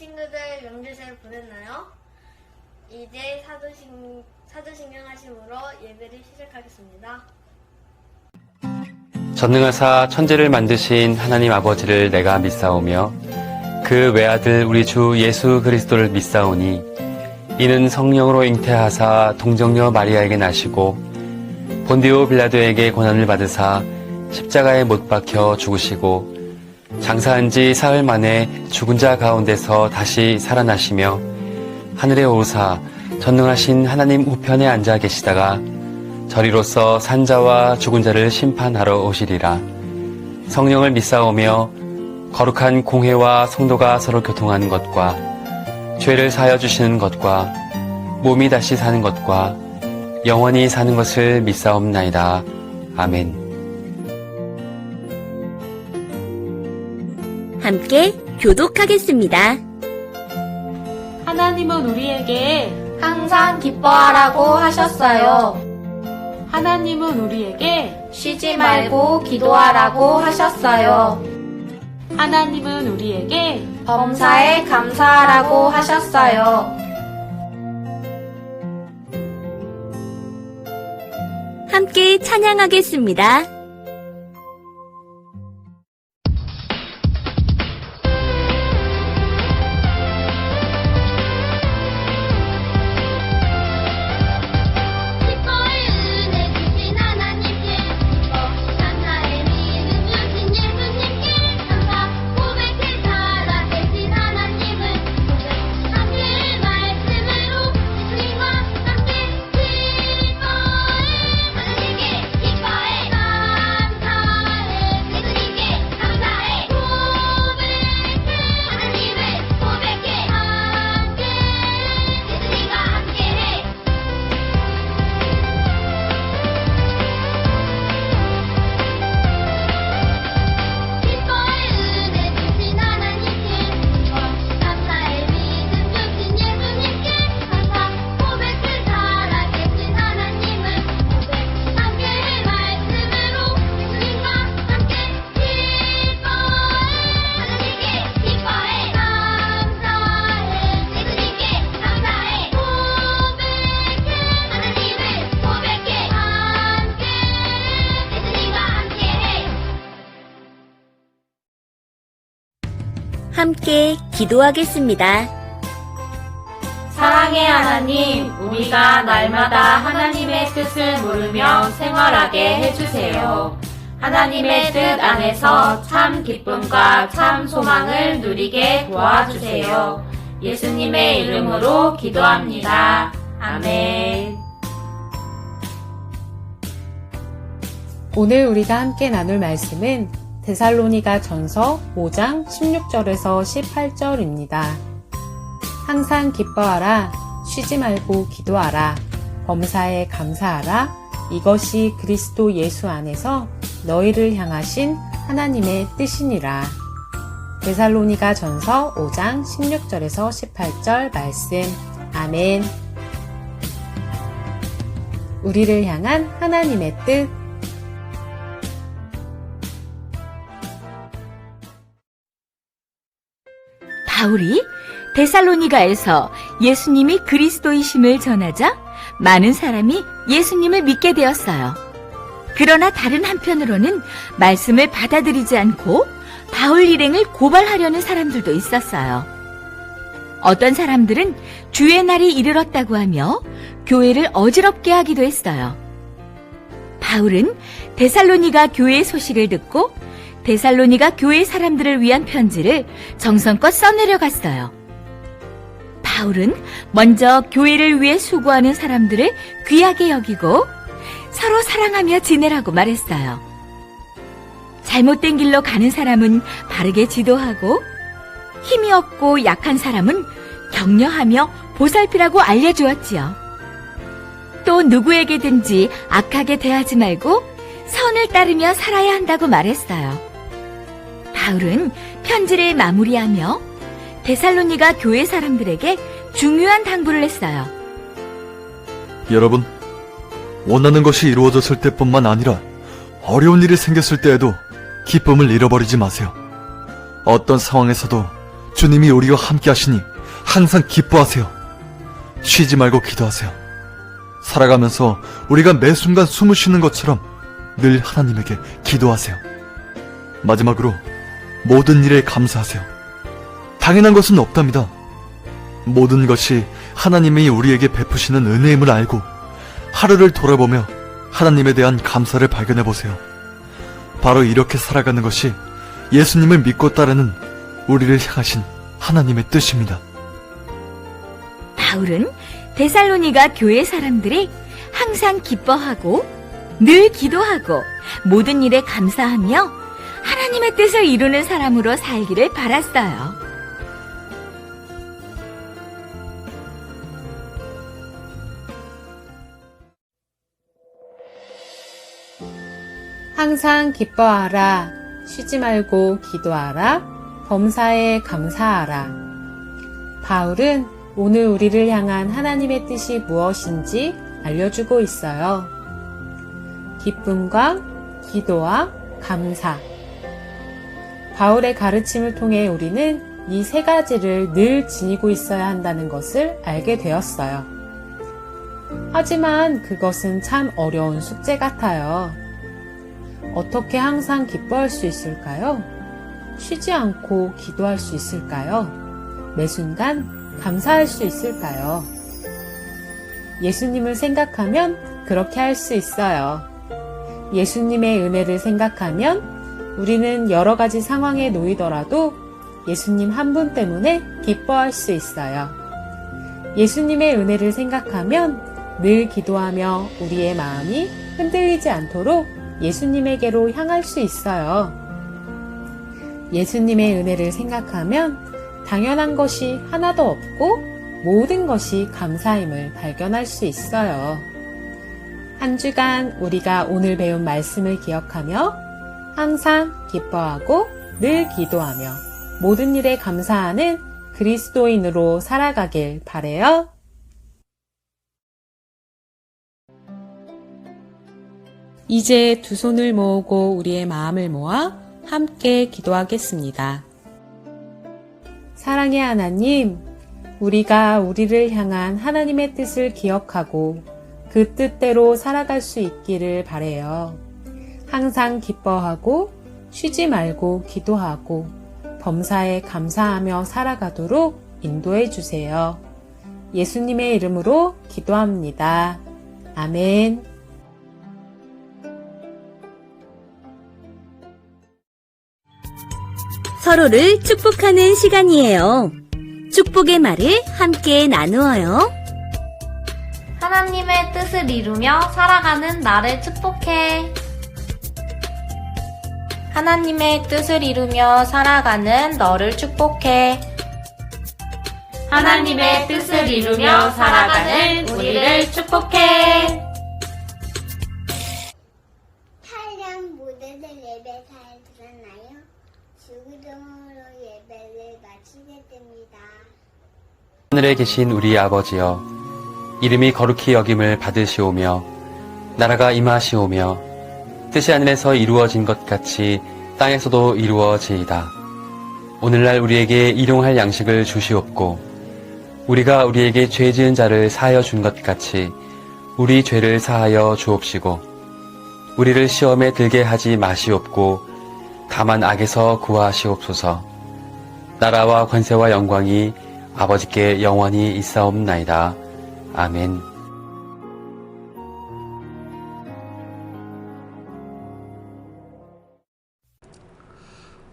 친구들 명절 보냈나요? 이제 사도신경 하심으로 예배를 시작하겠습니다. 전능하사 천지를 만드신 하나님 아버지를 내가 믿사오며 그 외아들 우리 주 예수 그리스도를 믿사오니 이는 성령으로 잉태하사 동정녀 마리아에게 나시고 본디오 빌라도에게 고난을 받으사 십자가에 못 박혀 죽으시고 장사한 지 사흘 만에 죽은 자 가운데서 다시 살아나시며 하늘에 오르사 전능하신 하나님 우편에 앉아 계시다가 저리로서 산자와 죽은 자를 심판하러 오시리라. 성령을 믿사오며 거룩한 공회와 성도가 서로 교통하는 것과 죄를 사하여 주시는 것과 몸이 다시 사는 것과 영원히 사는 것을 믿사옵나이다. 아멘. 함께 교독하겠습니다. 하나님은 우리에게 항상 기뻐하라고 하셨어요. 하나님은 우리에게 쉬지 말고 기도하라고 하셨어요. 하나님은 우리에게 범사에 감사하라고 하셨어요. 함께 찬양하겠습니다. 함께 기도하겠습니다. 사랑의 하나님, 우리가 날마다 하나님의 뜻을 물으며 생활하게 해주세요. 하나님의 뜻 안에서 참 기쁨과 참 소망을 누리게 도와주세요. 예수님의 이름으로 기도합니다. 아멘. 오늘 우리가 함께 나눌 말씀은 데살로니가 전서 5장 16절에서 18절입니다. 항상 기뻐하라, 쉬지 말고 기도하라, 범사에 감사하라, 이것이 그리스도 예수 안에서 너희를 향하신 하나님의 뜻이니라. 데살로니가 전서 5장 16절에서 18절 말씀. 아멘. 우리를 향한 하나님의 뜻. 바울이 데살로니가에서 예수님이 그리스도이심을 전하자 많은 사람이 예수님을 믿게 되었어요. 그러나 다른 한편으로는 말씀을 받아들이지 않고 바울 일행을 고발하려는 사람들도 있었어요. 어떤 사람들은 주의 날이 이르렀다고 하며 교회를 어지럽게 하기도 했어요. 바울은 데살로니가 교회의 소식을 듣고 데살로니가 교회 사람들을 위한 편지를 정성껏 써내려갔어요. 바울은 먼저 교회를 위해 수고하는 사람들을 귀하게 여기고 서로 사랑하며 지내라고 말했어요. 잘못된 길로 가는 사람은 바르게 지도하고 힘이 없고 약한 사람은 격려하며 보살피라고 알려주었지요. 또 누구에게든지 악하게 대하지 말고 선을 따르며 살아야 한다고 말했어요. 바울은 편지를 마무리하며 데살로니가 교회 사람들에게 중요한 당부를 했어요. 여러분, 원하는 것이 이루어졌을 때뿐만 아니라 어려운 일이 생겼을 때에도 기쁨을 잃어버리지 마세요. 어떤 상황에서도 주님이 우리와 함께 하시니 항상 기뻐하세요. 쉬지 말고 기도하세요. 살아가면서 우리가 매 순간 숨을 쉬는 것처럼 늘 하나님에게 기도하세요. 마지막으로 모든 일에 감사하세요. 당연한 것은 없답니다. 모든 것이 하나님이 우리에게 베푸시는 은혜임을 알고 하루를 돌아보며 하나님에 대한 감사를 발견해 보세요. 바로 이렇게 살아가는 것이 예수님을 믿고 따르는 우리를 향하신 하나님의 뜻입니다. 바울은 데살로니가 교회 사람들이 항상 기뻐하고 늘 기도하고 모든 일에 감사하며 하나님의 뜻을 이루는 사람으로 살기를 바랐어요. 항상 기뻐하라. 쉬지 말고 기도하라. 범사에 감사하라. 바울은 오늘 우리를 향한 하나님의 뜻이 무엇인지 알려주고 있어요. 기쁨과 기도와 감사. 바울의 가르침을 통해 우리는 이 세 가지를 늘 지니고 있어야 한다는 것을 알게 되었어요. 하지만 그것은 참 어려운 숙제 같아요. 어떻게 항상 기뻐할 수 있을까요? 쉬지 않고 기도할 수 있을까요? 매 순간 감사할 수 있을까요? 예수님을 생각하면 그렇게 할 수 있어요. 예수님의 은혜를 생각하면 우리는 여러 가지 상황에 놓이더라도 예수님 한 분 때문에 기뻐할 수 있어요. 예수님의 은혜를 생각하면 늘 기도하며 우리의 마음이 흔들리지 않도록 예수님에게로 향할 수 있어요. 예수님의 은혜를 생각하면 당연한 것이 하나도 없고 모든 것이 감사임을 발견할 수 있어요. 한 주간 우리가 오늘 배운 말씀을 기억하며 항상 기뻐하고 늘 기도하며 모든 일에 감사하는 그리스도인으로 살아가길 바래요. 이제 두 손을 모으고 우리의 마음을 모아 함께 기도하겠습니다. 사랑의 하나님, 우리가 우리를 향한 하나님의 뜻을 기억하고 그 뜻대로 살아갈 수 있기를 바래요. 항상 기뻐하고 쉬지 말고 기도하고 범사에 감사하며 살아가도록 인도해 주세요. 예수님의 이름으로 기도합니다. 아멘. 서로를 축복하는 시간이에요. 축복의 말을 함께 나누어요. 하나님의 뜻을 이루며 살아가는 나를 축복해. 하나님의 뜻을 이루며 살아가는 너를 축복해. 하나님의 뜻을 이루며 살아가는 우리를 축복해. 찬양 모두들 예배 잘 들었나요? 주기도문으로 예배를 마치겠습니다. 하늘에 계신 우리 아버지여, 이름이 거룩히 여김을 받으시오며 나라가 임하시오며 뜻이 하늘에서 이루어진 것 같이 땅에서도 이루어지이다. 오늘날 우리에게 일용할 양식을 주시옵고 우리가 우리에게 죄 지은 자를 사하여 준 것 같이 우리 죄를 사하여 주옵시고 우리를 시험에 들게 하지 마시옵고 다만 악에서 구하시옵소서. 나라와 권세와 영광이 아버지께 영원히 있사옵나이다. 아멘.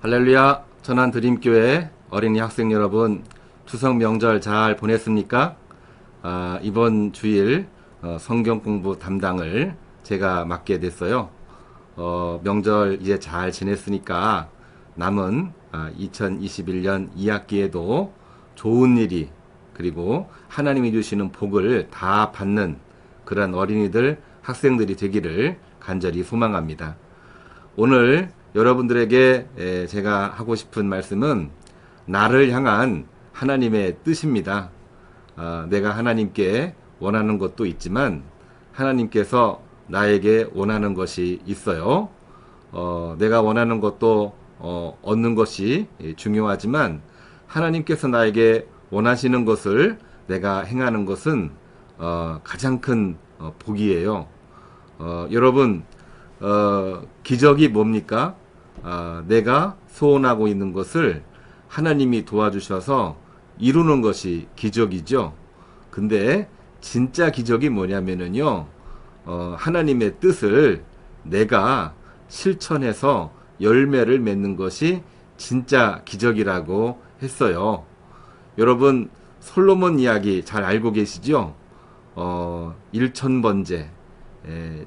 할렐루야, 전환드림교회 어린이 학생 여러분, 추석 명절 잘 보냈습니까? 이번 주일 성경 공부 담당을 제가 맡게 됐어요. 명절 이제 잘 지냈으니까 남은 2021년 2학기에도 좋은 일이 그리고 하나님이 주시는 복을 다 받는 그런 어린이들, 학생들이 되기를 간절히 소망합니다. 오늘 여러분들에게 제가 하고 싶은 말씀은 나를 향한 하나님의 뜻입니다. 내가 하나님께 원하는 것도 있지만 하나님께서 나에게 원하는 것이 있어요. 내가 원하는 것도 얻는 것이 중요하지만 하나님께서 나에게 원하시는 것을 내가 행하는 것은 가장 큰 복이에요. 여러분, 기적이 뭡니까? 내가 소원하고 있는 것을 하나님이 도와주셔서 이루는 것이 기적이죠. 근데 진짜 기적이 뭐냐면요, 하나님의 뜻을 내가 실천해서 열매를 맺는 것이 진짜 기적이라고 했어요. 여러분, 솔로몬 이야기 잘 알고 계시죠? 1000번째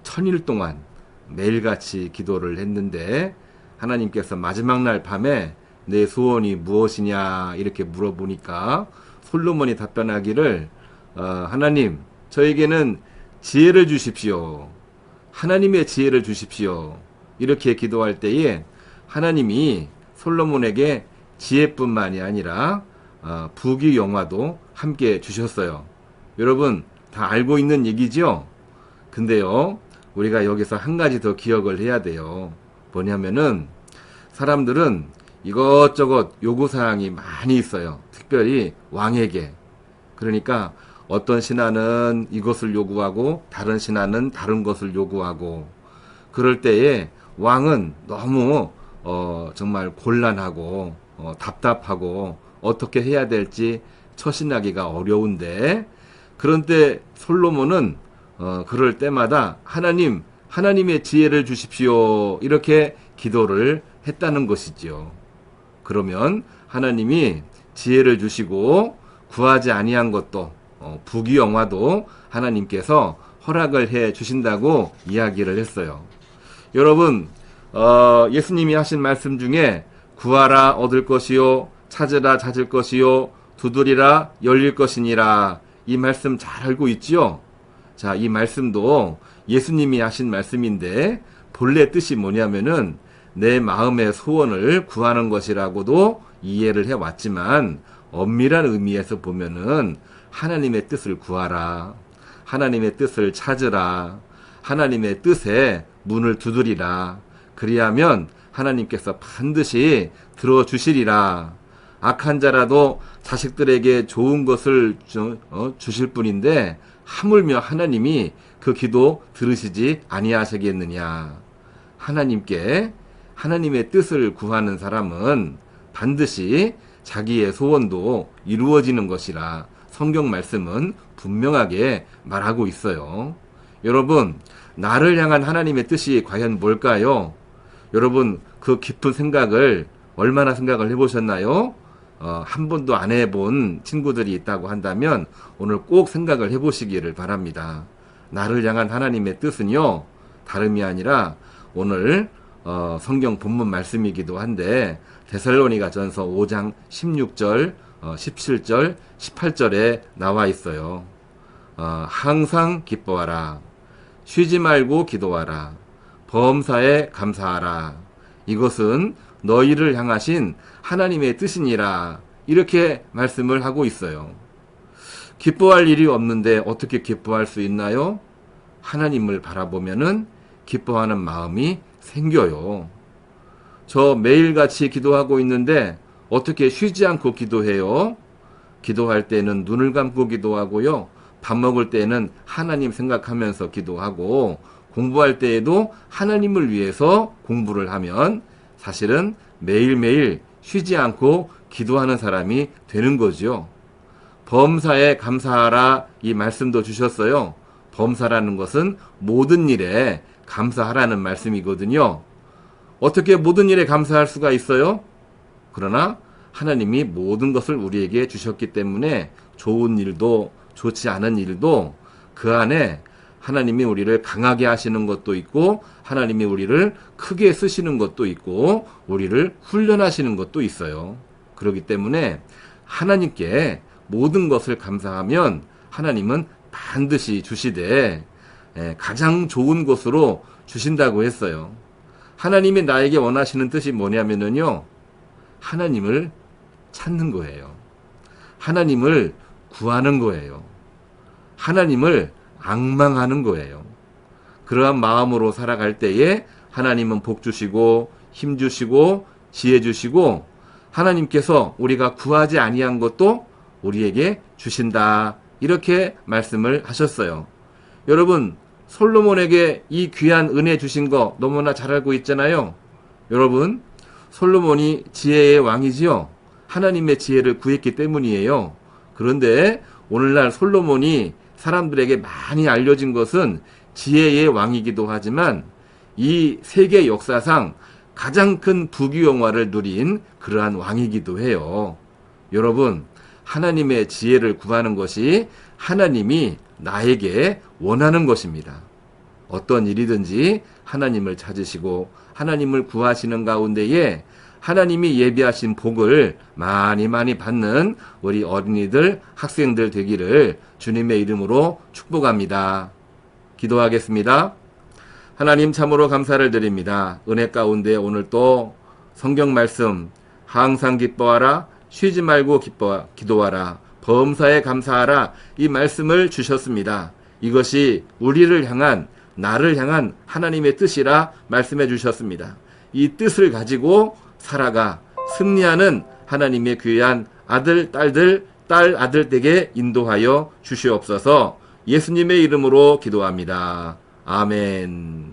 1000일 동안 매일같이 기도를 했는데 하나님께서 마지막 날 밤에 내 소원이 무엇이냐 이렇게 물어보니까 솔로몬이 답변하기를 하나님, 저에게는 지혜를 주십시오. 하나님의 지혜를 주십시오. 이렇게 기도할 때에 하나님이 솔로몬에게 지혜뿐만이 아니라 부귀영화도 함께 주셨어요. 여러분 다 알고 있는 얘기죠? 근데요, 우리가 여기서 한 가지 더 기억을 해야 돼요. 뭐냐면은 사람들은 이것저것 요구사항이 많이 있어요. 특별히 왕에게. 그러니까 어떤 신하는 이것을 요구하고 다른 신하는 다른 것을 요구하고, 그럴 때에 왕은 너무 정말 곤란하고 답답하고 어떻게 해야 될지 처신하기가 어려운데, 그런데 솔로몬은 그럴 때마다 하나님, 하나님의 지혜를 주십시오 이렇게 기도를 했다는 것이지요. 그러면 하나님이 지혜를 주시고 구하지 아니한 것도 부귀영화도 하나님께서 허락을 해 주신다고 이야기를 했어요. 여러분, 예수님이 하신 말씀 중에 구하라 얻을 것이요, 찾으라 찾을 것이요, 두드리라 열릴 것이니라, 이 말씀 잘 알고 있지요? 자, 이 말씀도 예수님이 하신 말씀인데 본래 뜻이 뭐냐면은 내 마음의 소원을 구하는 것이라고도 이해를 해왔지만, 엄밀한 의미에서 보면은 하나님의 뜻을 구하라, 하나님의 뜻을 찾으라, 하나님의 뜻에 문을 두드리라, 그리하면 하나님께서 반드시 들어주시리라. 악한 자라도 자식들에게 좋은 것을 주실 뿐인데 하물며 하나님이 그 기도 들으시지 아니하시겠느냐. 하나님께 하나님의 뜻을 구하는 사람은 반드시 자기의 소원도 이루어지는 것이라 성경 말씀은 분명하게 말하고 있어요. 여러분, 나를 향한 하나님의 뜻이 과연 뭘까요? 여러분, 그 깊은 생각을 얼마나 생각을 해보셨나요? 한 번도 안 해본 친구들이 있다고 한다면 오늘 꼭 생각을 해보시기를 바랍니다. 나를 향한 하나님의 뜻은요, 다름이 아니라 오늘 성경 본문 말씀이기도 한데 데살로니가전서 5장 16절, 17절, 18절에 나와 있어요. 항상 기뻐하라. 쉬지 말고 기도하라. 범사에 감사하라. 이것은 너희를 향하신 하나님의 뜻이니라. 이렇게 말씀을 하고 있어요. 기뻐할 일이 없는데 어떻게 기뻐할 수 있나요? 하나님을 바라보면은 기뻐하는 마음이 생겨요. 저 매일같이 기도하고 있는데 어떻게 쉬지 않고 기도해요? 기도할 때는 눈을 감고 기도하고요. 밥 먹을 때는 하나님 생각하면서 기도하고, 공부할 때에도 하나님을 위해서 공부를 하면 사실은 매일매일 쉬지 않고 기도하는 사람이 되는 거죠. 범사에 감사하라, 이 말씀도 주셨어요. 범사라는 것은 모든 일에 감사하라는 말씀이거든요. 어떻게 모든 일에 감사할 수가 있어요? 그러나 하나님이 모든 것을 우리에게 주셨기 때문에 좋은 일도 좋지 않은 일도 그 안에 하나님이 우리를 강하게 하시는 것도 있고, 하나님이 우리를 크게 쓰시는 것도 있고, 우리를 훈련하시는 것도 있어요. 그렇기 때문에 하나님께 모든 것을 감사하면 하나님은 반드시 주시되 가장 좋은 것으로 주신다고 했어요. 하나님이 나에게 원하시는 뜻이 뭐냐면요, 하나님을 찾는 거예요. 하나님을 구하는 거예요. 하나님을 앙망하는 거예요. 그러한 마음으로 살아갈 때에 하나님은 복 주시고 힘 주시고 지혜 주시고 하나님께서 우리가 구하지 아니한 것도 우리에게 주신다. 이렇게 말씀을 하셨어요. 여러분, 솔로몬에게 이 귀한 은혜 주신 거 너무나 잘 알고 있잖아요. 여러분, 솔로몬이 지혜의 왕이지요. 하나님의 지혜를 구했기 때문이에요. 그런데 오늘날 솔로몬이 사람들에게 많이 알려진 것은 지혜의 왕이기도 하지만 이 세계 역사상 가장 큰 부귀영화를 누린 그러한 왕이기도 해요. 여러분, 하나님의 지혜를 구하는 것이 하나님이 나에게 원하는 것입니다. 어떤 일이든지 하나님을 찾으시고 하나님을 구하시는 가운데에 하나님이 예비하신 복을 많이 받는 우리 어린이들, 학생들 되기를 주님의 이름으로 축복합니다. 기도하겠습니다. 하나님 참으로 감사를 드립니다. 은혜 가운데 오늘 또 성경 말씀 항상 기뻐하라, 쉬지 말고 기도하라, 범사에 감사하라, 이 말씀을 주셨습니다. 이것이 우리를 향한, 나를 향한 하나님의 뜻이라 말씀해 주셨습니다. 이 뜻을 가지고 살아가 승리하는 하나님의 귀한 아들, 딸들, 딸, 아들에게 인도하여 주시옵소서. 예수님의 이름으로 기도합니다. 아멘.